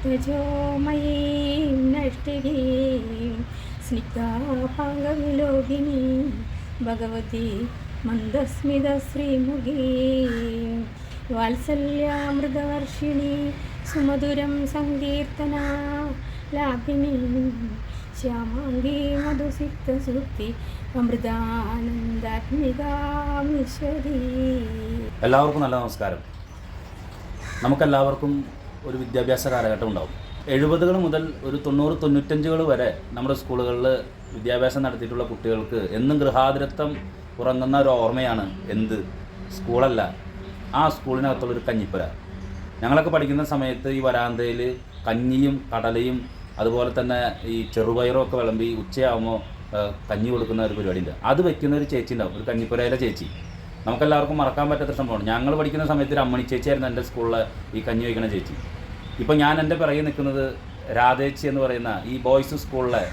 തേജോമയീം നഷ്ടിരീം സ്നിഗ്ധാപാംഗവിലോകിനീം ഭഗവതി മന്ദസ്മിത ശ്രീമുഖീം വാത്സല്യാമൃതവർഷിണി സുമധുരം സങ്കീർത്തന ലാഭിനീം ശ്യാമാംഗീ മധുസിക്തസുക്തി അമൃതാനന്ദാത്മികാമീശ്വരീ. എല്ലാവർക്കും നല്ല നമസ്കാരം. നമുക്കെല്ലാവർക്കും ഒരു വിദ്യാഭ്യാസ കാലഘട്ടം ഉണ്ടാവും. 70 മുതൽ ഒരു 90-95 വരെ നമ്മുടെ സ്കൂളുകളിൽ വിദ്യാഭ്യാസം നടത്തിയിട്ടുള്ള കുട്ടികൾക്ക് എന്നും ഗൃഹാതുരത്വം ഉറങ്ങുന്ന ഒരു ഓർമ്മയാണ് എന്ത് സ്കൂളല്ല, ആ സ്കൂളിനകത്തുള്ളൊരു കഞ്ഞിപ്പുര. ഞങ്ങളൊക്കെ പഠിക്കുന്ന സമയത്ത് ഈ വരാന്തയിൽ കഞ്ഞിയും കടലയും അതുപോലെ തന്നെ ഈ ചെറുപയറും ഒക്കെ വിളമ്പി ഉച്ചയാകുമ്പോൾ കഞ്ഞി കൊടുക്കുന്ന ഒരു പരിപാടിയുണ്ട്. അത് വെക്കുന്ന ഒരു ചേച്ചി ഉണ്ടാവും, ഒരു കഞ്ഞിപ്പുരയിലെ ചേച്ചി. നമുക്കെല്ലാവർക്കും മറക്കാൻ പറ്റാത്ത സംഭവമാണ്. ഞങ്ങൾ പഠിക്കുന്ന സമയത്ത് ഒരു അമ്മണി ചേച്ചിയായിരുന്നു എൻ്റെ സ്കൂളിൽ ഈ കഞ്ഞി വയ്ക്കുന്ന ചേച്ചി. ഇപ്പോൾ ഞാൻ എൻ്റെ പിറകെ നിൽക്കുന്നത് രാധേച്ചി എന്ന് പറയുന്ന ഈ ബോയ്സ് സ്കൂളിലെ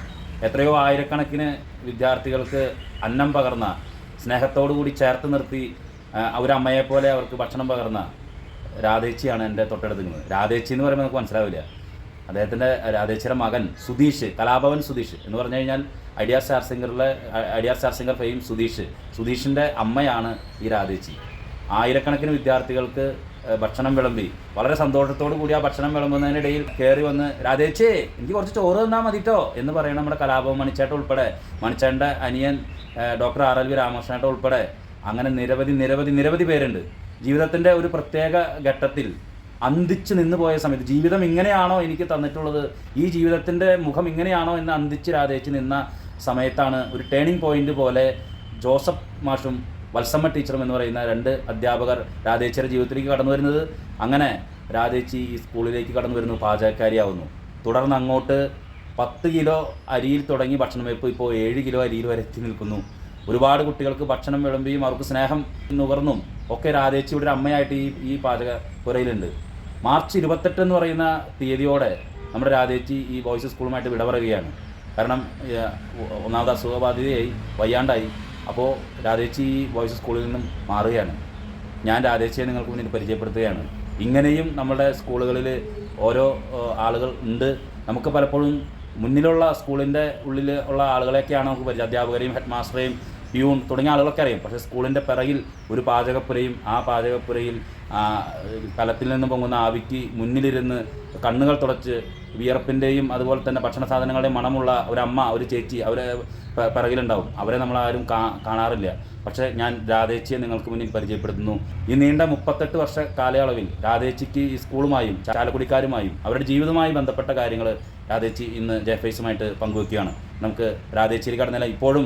എത്രയോ ആയിരക്കണക്കിന് വിദ്യാർത്ഥികൾക്ക് അന്നം പകർന്ന, സ്നേഹത്തോടു കൂടി ചേർത്ത് നിർത്തി അവരമ്മയെപ്പോലെ അവർക്ക് ഭക്ഷണം പകർന്ന രാധേച്ചിയാണ് എൻ്റെ തൊട്ടടുത്ത് നിൽക്കുന്നത്. രാധേച്ചി എന്ന് പറയുമ്പോൾ നമുക്ക് മനസ്സിലാവില്ല. രാധേച്ചിയുടെ മകൻ സുധീഷ്, കലാഭവൻ സുധീഷ് എന്ന് പറഞ്ഞു കഴിഞ്ഞാൽ ഐഡിയ സ്റ്റാർ സിംഗർ ഫെയിം സുധീഷിൻ്റെ അമ്മയാണ് ഈ രാധേച്ചി. ആയിരക്കണക്കിന് വിദ്യാർത്ഥികൾക്ക് ഭക്ഷണം വിളമ്പി വളരെ സന്തോഷത്തോടു കൂടി ആ ഭക്ഷണം വിളമ്പുന്നതിനിടയിൽ കയറി വന്ന് രാധേച്ചി എനിക്ക് കുറച്ച് ചോറ് തന്നാൽ മതിട്ടോ എന്ന് പറയണം നമ്മുടെ കലാഭവൻ മണിച്ചേട്ടൻ ഉൾപ്പെടെ, മണിച്ചേട്ടൻ്റെ അനിയൻ ഡോക്ടർ RLV രാമകൃഷ്ണേട്ടൻ ഉൾപ്പെടെ അങ്ങനെ നിരവധി പേരുണ്ട്. ജീവിതത്തിൻ്റെ ഒരു പ്രത്യേക ഘട്ടത്തിൽ അന്തിച്ച് നിന്ന് പോയ സമയത്ത് ജീവിതം ഇങ്ങനെയാണോ എനിക്ക് തന്നിട്ടുള്ളത്, ഈ ജീവിതത്തിൻ്റെ മുഖം ഇങ്ങനെയാണോ എന്ന് അന്തിച്ച് രാധേച്ചി നിന്ന സമയത്താണ് ഒരു ടേണിംഗ് പോയിൻ്റ് പോലെ ജോസഫ് മാഷും വത്സമ്മ ടീച്ചറും എന്ന് പറയുന്ന 2 അധ്യാപകർ രാധേച്ചിയുടെ ജീവിതത്തിലേക്ക് കടന്നു വരുന്നത്. അങ്ങനെ രാധേച്ചി ഈ സ്കൂളിലേക്ക് കടന്നു വരുന്നു, പാചകക്കാരിയാവുന്നു. തുടർന്ന് അങ്ങോട്ട് 10 കിലോ അരിയിൽ തുടങ്ങി ഭക്ഷണം വെപ്പ് ഇപ്പോൾ 7 കിലോ അരിയിൽ വരെ എത്തി നിൽക്കുന്നു. ഒരുപാട് കുട്ടികൾക്ക് ഭക്ഷണം വിളമ്പിയും അവർക്ക് സ്നേഹം നുകർന്നും ഒക്കെ രാധേച്ചിയുടെ ഒരു അമ്മയായിട്ട് ഈ പാചകപ്പുരയിലുണ്ട്. മാർച്ച് 28 എന്ന് പറയുന്ന തീയതിയോടെ നമ്മുടെ രാധേച്ചി ഈ ബോയ്സ് സ്കൂളുമായിട്ട് വിട പറയുകയാണ്. കാരണം ഒന്നാമത് അസുഖബാധിതയായി, വയ്യാണ്ടായി. അപ്പോൾ രാധേച്ചി ഈ ബോയ്സ് സ്കൂളിൽ നിന്നും മാറുകയാണ്. ഞാൻ രാധേച്ചിയെ നിങ്ങൾക്ക് മുന്നിൽ പരിചയപ്പെടുത്തുകയാണ്. ഇങ്ങനെയും നമ്മുടെ സ്കൂളുകളിൽ ഓരോ ആളുകൾ ഉണ്ട്. നമുക്ക് പലപ്പോഴും മുന്നിലുള്ള സ്കൂളിൻ്റെ ഉള്ളിൽ ഉള്ള ആളുകളെയൊക്കെയാണ് നമുക്ക് പരിചയം, അധ്യാപകരെയും ഹെഡ് മാസ്റ്ററെയും പ്യൂൺ തുടങ്ങിയ ആളുകളൊക്കെ അറിയാം. പക്ഷേ സ്കൂളിൻ്റെ പിറകിൽ ഒരു പാചകപ്പുരയും ആ പാചകപ്പുരയിൽ കലത്തിൽ നിന്ന് പൊങ്ങുന്ന ആവിക്ക് മുന്നിലിരുന്ന് കണ്ണുകൾ തുടച്ച് വിയർപ്പിൻ്റെയും അതുപോലെ തന്നെ ഭക്ഷണ സാധനങ്ങളുടെയും മണമുള്ള ഒരമ്മ, ഒരു ചേച്ചി അവരെ പിറകിലുണ്ടാവും. അവരെ നമ്മളാരും കാണാറില്ല. പക്ഷേ ഞാൻ രാധേച്ചിയെ നിങ്ങൾക്ക് മുന്നിൽ പരിചയപ്പെടുത്തുന്നു. ഈ നീണ്ട 38 വർഷ കാലയളവിൽ രാധേച്ചിക്ക് ഈ സ്കൂളുമായും ചാലക്കുടിക്കാരുമായും അവരുടെ ജീവിതവുമായി ബന്ധപ്പെട്ട കാര്യങ്ങൾ രാധേച്ചി ഇന്ന് ജെഫേസുമായിട്ട് പങ്കുവെക്കുകയാണ്. നമുക്ക് രാധേച്ചിയിൽ കടന്നില്ല. ഇപ്പോഴും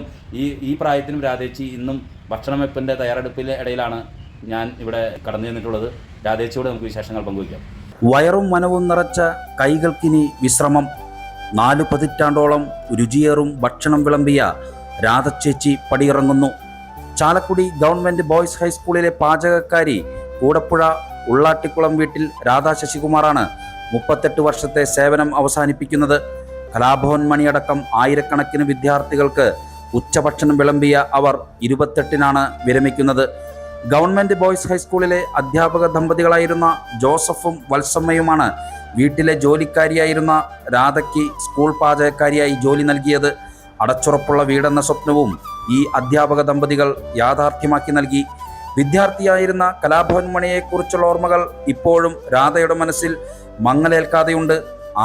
ഈ പ്രായത്തിനും രാധേച്ചി ഇന്നും ഭക്ഷണം വെപ്പിൻ്റെ തയ്യാറെടുപ്പിൻ്റെ ഇടയിലാണ് ഞാൻ ഇവിടെ കടന്നു ചെന്നിട്ടുള്ളത്. രാധേച്ചിയോട് നമുക്ക് വിശേഷങ്ങൾ പങ്കുവയ്ക്കാം. വയറും മനവും നിറച്ച കൈകൾക്കിനി വിശ്രമം. 4 പതിറ്റാണ്ടോളം രുചിയേറും ഭക്ഷണം വിളമ്പിയ രാധച്ചേച്ചി പടിയിറങ്ങുന്നു. ചാലക്കുടി ഗവൺമെൻറ് ബോയ്സ് ഹൈസ്കൂളിലെ പാചകക്കാരി കൂടപ്പുഴ ഉള്ളാട്ടിക്കുളം വീട്ടിൽ രാധാ ശശികുമാറാണ് 38 വർഷത്തെ സേവനം അവസാനിപ്പിക്കുന്നത്. കലാഭവൻ മണിയടക്കം ആയിരക്കണക്കിന് വിദ്യാർത്ഥികൾക്ക് ഉച്ചഭക്ഷണം വിളമ്പിയ അവർ 28-നാണ് വിരമിക്കുന്നത്. ഗവൺമെൻറ് ബോയ്സ് ഹൈസ്കൂളിലെ അധ്യാപക ദമ്പതികളായിരുന്ന ജോസഫും വത്സമ്മയുമാണ് വീട്ടിലെ ജോലിക്കാരിയായിരുന്ന രാധയ്ക്ക് സ്കൂൾ പാചകക്കാരിയായി ജോലി നൽകിയത്. അടച്ചുറപ്പുള്ള വീടെന്ന സ്വപ്നവും ഈ അധ്യാപക ദമ്പതികൾ യാഥാർത്ഥ്യമാക്കി നൽകി. വിദ്യാർത്ഥിയായിരുന്ന കലാഭവൻ മണിയെക്കുറിച്ചുള്ള ഓർമ്മകൾ ഇപ്പോഴും രാധയുടെ മനസ്സിൽ മങ്ങലേൽക്കാതെയുണ്ട്.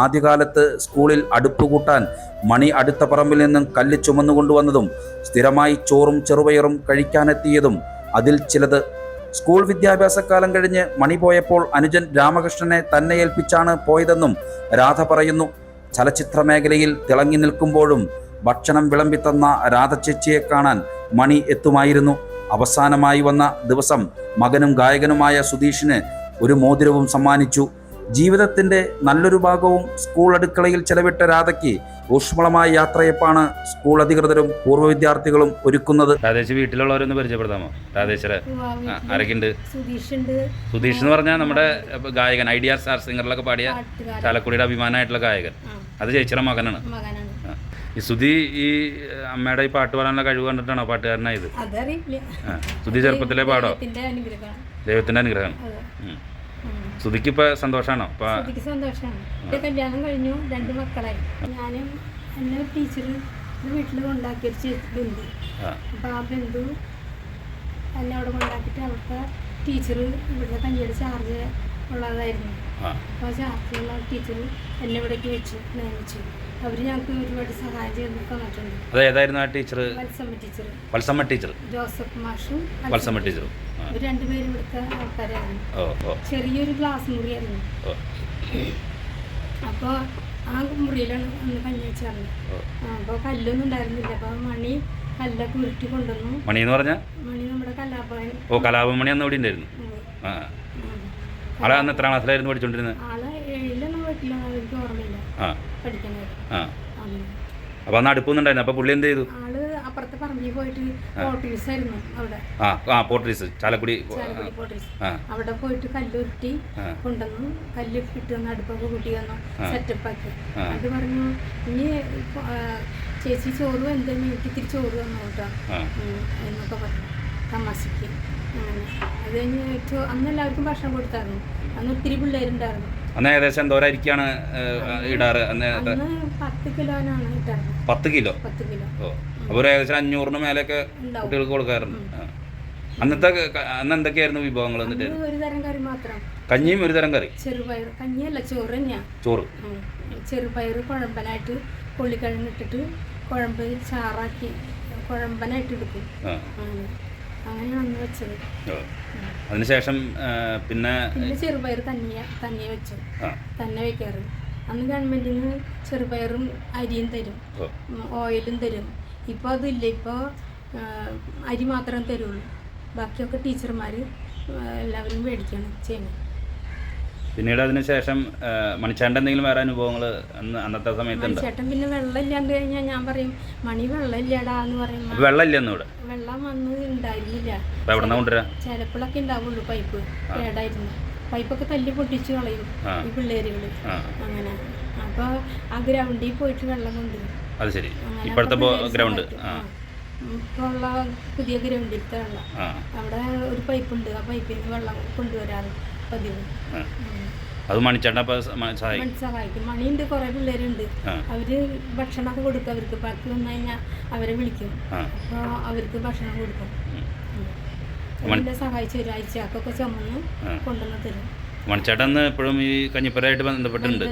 ആദ്യകാലത്ത് സ്കൂളിൽ അടുപ്പ് കൂട്ടാൻ മണി അടുത്ത പറമ്പിൽ നിന്നും കല്ല് ചുമന്നുകൊണ്ടുവന്നതും സ്ഥിരമായി ചോറും ചെറുപയറും കഴിക്കാനെത്തിയതും അതിൽ ചിലത്. സ്കൂൾ വിദ്യാഭ്യാസക്കാലം കഴിഞ്ഞ് മണി പോയപ്പോൾ അനുജൻ രാമകൃഷ്ണനെ തന്നെ ഏൽപ്പിച്ചാണ് പോയതെന്നും രാധ പറയുന്നു. ചലച്ചിത്ര മേഖലയിൽ തിളങ്ങി നിൽക്കുമ്പോഴും ഭക്ഷണം വിളമ്പിത്തന്ന രാധച്ചേച്ചിയെ കാണാൻ മണി എത്തുമായിരുന്നു. അവസാനമായി വന്ന ദിവസം മകനും ഗായകനുമായ സുധീഷിന് ഒരു മോതിരവും സമ്മാനിച്ചു. ജീവിതത്തിൻ്റെ നല്ലൊരു ഭാഗവും സ്കൂൾ അടുക്കളയിൽ ചെലവിട്ട രാധയ്ക്ക് ഊഷ്മളമായ യാത്രയപ്പാണ് സ്കൂൾ അധികൃതരും പൂർവ്വ വിദ്യാർത്ഥികളും ഒരുക്കുന്നത്. രാധേച്ചി വീട്ടിലുള്ളവരൊന്ന് പരിചയപ്പെടുത്താമോ? രാധേച്ചിയുടെ ആരൊക്കെയുണ്ട്? സുധീഷ് എന്ന് പറഞ്ഞാൽ നമ്മുടെ ഗായകൻ, ഐഡിയ സ്റ്റാർ സിംഗറിലൊക്കെ പാടിയ ചാലക്കുടിയുടെ അഭിമാനമായിട്ടുള്ള ഗായകൻ. അത് ചേച്ചിയുടെ മകനാണ്. ഈ സുധി ഈ അമ്മയുടെ ഈ പാട്ട് പാടാനുള്ള കഴിവ് കണ്ടിട്ടാണോ പാട്ടുകാരനായത്? സുധി ചെറുപ്പത്തിലെ പാടോ? ദൈവത്തിൻ്റെ അനുഗ്രഹമാണ്. ശ്രുതിക്ക് ഇപ്പോൾ സന്തോഷമാണോ? ഇപ്പോൾ എനിക്ക് സന്തോഷമാണ്. എൻ്റെ കല്യാണം കഴിഞ്ഞു, 2 മക്കളായി. ഞാനും എന്നെ ടീച്ചർ വീട്ടിൽ കൊണ്ടാക്കിയൊരു ബന്ധു. അപ്പോൾ ആ ബന്ധു എന്നെ അവിടെ കൊണ്ടാക്കിയിട്ട് അവിടുത്തെ ടീച്ചർ ഇവിടുത്തെ കഞ്ഞിയുടെ ചാർജ് ഉള്ളതായിരുന്നു. അപ്പോൾ ആ ചാർജുള്ള ടീച്ചർ എന്നെ ഇവിടേക്ക് നിയമിച്ചു. അവർ ഞങ്ങൾക്ക് ഒരുപാട് സഹായം ചെയ്ത് തന്നിട്ടുണ്ട്. അതേതായിരുന്നു ആ ടീച്ചർ? വത്സമ്മ ടീച്ചർ, ജോസഫ് മാഷും വത്സമ്മ ടീച്ചറും. ഇവർ 2 പേരും ഇവിടുത്തെ ആൾക്കാരായിരുന്നു. ചെറിയൊരു ക്ലാസ് മുറിയായിരുന്നു. അപ്പോൾ ആ മുറിയിലാണ് അന്ന് കഞ്ഞി വെച്ചായിരുന്നു. അപ്പോൾ കല്ലൊന്നും ഉണ്ടായിരുന്നില്ല. അപ്പോൾ മണി കല്ലൊക്കെ ഉരുട്ടി കൊണ്ടുവന്നു. മണി എന്ന് പറഞ്ഞാൽ മണി നമ്മുടെ കലാഭവൻ. കലാഭവൻ മണി അന്ന് ഇവിടെ ഉണ്ടായിരുന്നു. ആളെ അന്ന് എത്ര ക്ലാസ്സിലായിരുന്നു പഠിച്ചോണ്ടിരുന്നത്? ആളെ 7 വീട്ടിലോ എനിക്ക് ഓർമ്മയില്ല പഠിക്കുന്നത്. അപ്പൊ അന്ന് അടുപ്പൊന്നുണ്ടായിരുന്നു. അപ്പൊ പുള്ളി എന്ത് ചെയ്തു? ആള് അപ്പുറത്തെ പറമ്പിൽ പോയിട്ട് പോർട്ടീസ് ആയിരുന്നു അവിടെ. Porter's, Chalakudy Porter's. അവിടെ പോയിട്ട് കല്ലുരുട്ടി കൊണ്ടുവന്നു. കല്ല് ഇട്ട് വന്ന് അടുപ്പൊക്കെ കൂട്ടി വന്നു, സെറ്റപ്പ് ആക്കി. അത് പറഞ്ഞു, ഇനി ചേച്ചി ചോറ് എന്തെങ്കിലും എനിക്ക് ഇത്തിരി ചോറ് തന്നു കേട്ടോ എന്നൊക്കെ പറഞ്ഞു തമാശക്ക്. അങ്ങനെ അത് കഴിഞ്ഞ് അന്ന് എല്ലാവർക്കും ഭക്ഷണം കൊടുത്തായിരുന്നു. അന്ന് ഒത്തിരി പിള്ളേരുണ്ടായിരുന്നു. അന്ന് ഏകദേശം എന്തോരായിരിക്കാണ് ഇടാറ്? 10 കിലോനാണ് ഇട്ടാറ്. 10 കിലോ? 10 കിലോ. അപ്പോൾ ഏകദേശം 500 മേലൊക്കെ കുട്ടികൾക്ക് കൊടുക്കാറുണ്ട്. അന്ന് എന്തൊക്കെയായിരുന്നു വിഭവങ്ങൾ? എന്നിട്ട് ഒരു തരം കറി മാത്രം, കഞ്ഞിയും ഒരു തരം കറി. ചെറുപയർ കഞ്ഞിയല്ല, ചോറ് തന്നെയാ. ചോറ്, ചെറുപയർ കുഴമ്പനായിട്ട് പുള്ളിക്കിഴങ്ങിട്ടിട്ട് കുഴമ്പ് ചാറാക്കി കുഴമ്പനായിട്ട് എടുക്കും. അങ്ങനെയാണ് അന്ന് വെച്ചത്. അതിനുശേഷം പിന്നെ ചെറുപയർ തന്നെ വെച്ചു, തന്നെ വെക്കാറ്. അന്ന് ഗവൺമെന്റിൽ നിന്ന് ചെറുപയറും അരിയും തരും, ഓയിലും തരും. ഇപ്പോൾ അതില്ല. ഇപ്പോൾ അരി മാത്രം തരുള്ളൂ. ബാക്കിയൊക്കെ ടീച്ചർമാർ എല്ലാവരും മേടിക്കണം ചെയ്യുന്നത്. പിന്നീട് അതിനുശേഷം മണിച്ചേട്ടൻ എന്തെങ്കിലും വേറെ അനുഭവങ്ങൾ അന്നത്തെ സമയത്ത്? മണിച്ചേട്ടൻ പിന്നെ വെള്ളം ഇല്ലാണ്ട് കഴിഞ്ഞാൽ ഞാൻ പറയും, മണി വെള്ളം ഇല്ലടാ എന്ന് പറയും. വെള്ളം ഇല്ലെന്ന് ഇവിടെ? വെള്ളം വന്ന് ഉണ്ടായിരുന്നില്ല. ചിലപ്പോഴൊക്കെ ഉണ്ടാവുള്ളൂ. പൈപ്പ് കേടായിരുന്നു. പൈപ്പൊക്കെ തല്ലി പൊട്ടിച്ച് കളയും ഈ പിള്ളേരുകൾ. അങ്ങനെ അപ്പോൾ ആ ഗ്രൗണ്ടിൽ പോയിട്ട് വെള്ളം കൊണ്ടുവരും. അത് ശരി. ഇപ്പോഴത്തെ ഗ്രൗണ്ട് ഇപ്പോൾ ഉള്ള പുതിയ ഗ്രൗണ്ടിലത്തെ വെള്ളം അവിടെ ഒരു പൈപ്പുണ്ട്. ആ പൈപ്പിൽ നിന്ന് വെള്ളം കൊണ്ടുവരാറ് പതിവ്. അത് മണിച്ചേട്ടൻ സഹായിക്കും. മണിയുണ്ട്, കുറേ പിള്ളേരുണ്ട്. അവര് ഭക്ഷണമൊക്കെ കൊടുക്കും. അവർക്ക് ബാക്കി വന്നു കഴിഞ്ഞാൽ അവരെ വിളിക്കും. അപ്പോൾ അവർക്ക് ഭക്ഷണം കൊടുക്കും. എന്നെ സഹായിച്ചു തരും. അയച്ചാക്കൊക്കെ ചുമന്ന് കൊണ്ടുവന്ന് തരും. മണിച്ചേട്ടൻ എപ്പോഴും ഈ കഞ്ഞിപ്പുരമായിട്ട് ബന്ധപ്പെട്ടിട്ടുണ്ട്.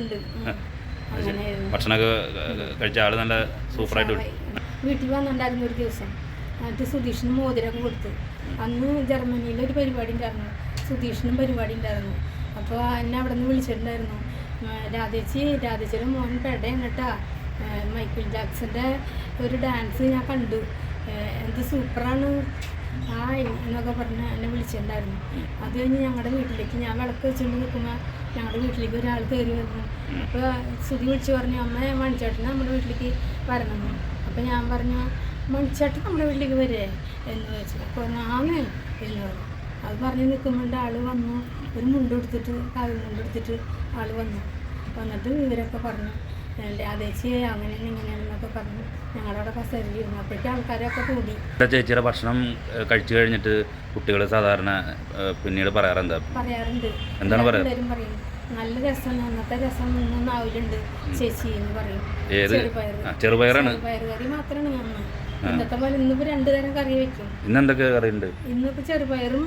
ഭക്ഷണമൊക്കെ കഴിച്ച ആൾ നല്ല സൂപ്പറായിട്ട് വീട്ടിൽ വന്നിട്ടുണ്ടായിരുന്നു ഒരു ദിവസം. എന്നിട്ട് സുധീഷിന് മോതിരമൊക്കെ കൊടുത്തു. അന്ന് ജർമ്മനിയിലൊരു പരിപാടി ഉണ്ടായിരുന്നു. സുധീഷിനും പരിപാടി ഉണ്ടായിരുന്നു. അപ്പോൾ എന്നെ അവിടെ നിന്ന് വിളിച്ചിട്ടുണ്ടായിരുന്നു. രാധേച്ചിയുടെ മോൻ പെടയാണ് കേട്ടാ, മൈക്കിൾ ജാക്സന്റെ ഒരു ഡാൻസ് ഞാൻ കണ്ടു, എന്ത് സൂപ്പറാണ് എന്നൊക്കെ പറഞ്ഞ് എന്നെ വിളിച്ചിട്ടുണ്ടായിരുന്നു. അത് കഴിഞ്ഞ് ഞങ്ങളുടെ വീട്ടിലേക്ക് ഞാൻ വിളക്ക് വെച്ചുകൊണ്ട് നിൽക്കുമ്പോൾ ഞങ്ങളുടെ വീട്ടിലേക്ക് ഒരാൾ കയറി വന്നു. അപ്പോൾ സുധി വിളിച്ച് പറഞ്ഞു, അമ്മ മണിച്ചേട്ടൻ നമ്മുടെ വീട്ടിലേക്ക് വരണം. അപ്പോൾ ഞാൻ പറഞ്ഞു, മണിച്ചേട്ടൻ നമ്മുടെ വീട്ടിലേക്ക് വരേ എന്ന് ചോദിച്ചു. അപ്പോൾ ആന്ന് എന്ന് പറഞ്ഞു. അത് പറഞ്ഞ് നിൽക്കുമ്പോൾ ആൾ വന്നു. ഒരു മുണ്ട് എടുത്തിട്ട്, കാവ്യ മുണ്ട് എടുത്തിട്ട് ആൾ വന്നിട്ട് ഇവരൊക്കെ പറഞ്ഞു, അതേച്ചി അങ്ങനെയാണ് ഇങ്ങനെയാണെന്നൊക്കെ പറഞ്ഞു. ഞങ്ങളവിടെ കസേരയിരുന്നു. അപ്പോഴേക്കും ആൾക്കാരൊക്കെ കൂടി. ചേച്ചിയുടെ ഭക്ഷണം കഴിച്ചു കഴിഞ്ഞിട്ട് കുട്ടികൾ സാധാരണ പിന്നീട് പറയാറുണ്ട്. എന്താണ് പറയുന്നത്? പറയും, നല്ല രസമാണ്, അന്നത്തെ രസം ഒന്നും ആവില്ലുണ്ട് ചേച്ചി എന്ന് പറയും. ചെറുപയറാണ്? ചെറുപയർ കറി മാത്രമാണ് ഞാൻ. ഇന്നത്തെ പോലെ ഇന്നിപ്പോൾ 2 തരം കറി വെക്കും. ഇന്നെന്തൊക്കെ കറിയുണ്ട്? ഇന്നിപ്പോൾ ചെറുപയറും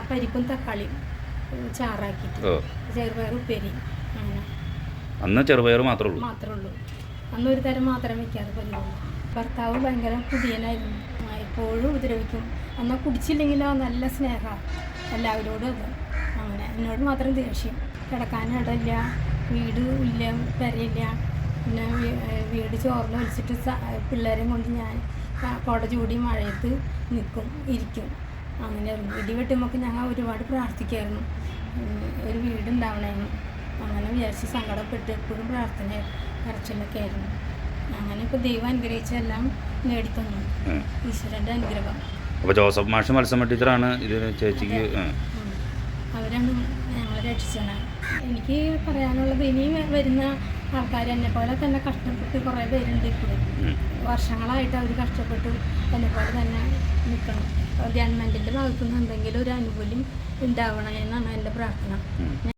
പരിപ്പും തക്കാളിയും ചാറാക്കിയിട്ട് ചെറുപയർ ഉപ്പേരി. അങ്ങനെ അന്ന് ചെറുപയർ മാത്രമേ ഉള്ളൂ. അന്ന് ഒരു തരം മാത്രം വെക്കാതെ പതിവുള്ളൂ. ഭർത്താവ് ഭയങ്കര കുടിയനായിരുന്നു. എപ്പോഴും ഉപദ്രവിക്കും. അന്ന് കുടിച്ചില്ലെങ്കിലോ നല്ല സ്നേഹമാണ് എല്ലാവരോടും. അത് അങ്ങനെ എന്നോട് മാത്രം ദേഷ്യം. കിടക്കാനിടയില്ല, വീട് ഇല്ല, പെരയില്ല. പിന്നെ വീട് ചോർന്ന് വലിച്ചിട്ട് പിള്ളേരെയും കൊണ്ട് ഞാൻ കുട ചൂടി മഴയത്ത് ഇരിക്കും. അങ്ങനെയായിരുന്നു. ഇടി വെട്ടുമ്പോൾ ഞങ്ങൾ ഒരുപാട് പ്രാർത്ഥിക്കായിരുന്നു, ഒരു വീടുണ്ടാവണേന്ന്. അങ്ങനെ വിചാരിച്ച് സങ്കടപ്പെട്ട് എപ്പോഴും പ്രാർത്ഥന കരച്ചിലൊക്കെ ആയിരുന്നു. അങ്ങനെ ഇപ്പോൾ ദൈവം അനുഗ്രഹിച്ചെല്ലാം നേടിത്തന്നു, ഈശ്വരൻ്റെ അനുഗ്രഹം. അപ്പോൾ ജോസഫ് മാഷും വത്സമ്മ ടീച്ചറാണ് ഇത് ചേച്ചിക്ക്? അവരാണ് ഞങ്ങളെ രക്ഷിച്ചത്. എനിക്ക് പറയാനുള്ളത്, ഇനി വരുന്ന ആൾക്കാർ എന്നെ പോലെ തന്നെ കഷ്ടപ്പെട്ട് കുറേ പേരുണ്ട്. ഇപ്പോഴും വർഷങ്ങളായിട്ട് അവർ കഷ്ടപ്പെട്ട് എന്നെ പോലെ തന്നെ നിൽക്കണം. ഗവൺമെൻറ്റിൻ്റെ ഭാഗത്തുനിന്ന് എന്തെങ്കിലും ഒരു ആനുകൂല്യം ഉണ്ടാവണം എന്നാണ് എൻ്റെ പ്രാർത്ഥന.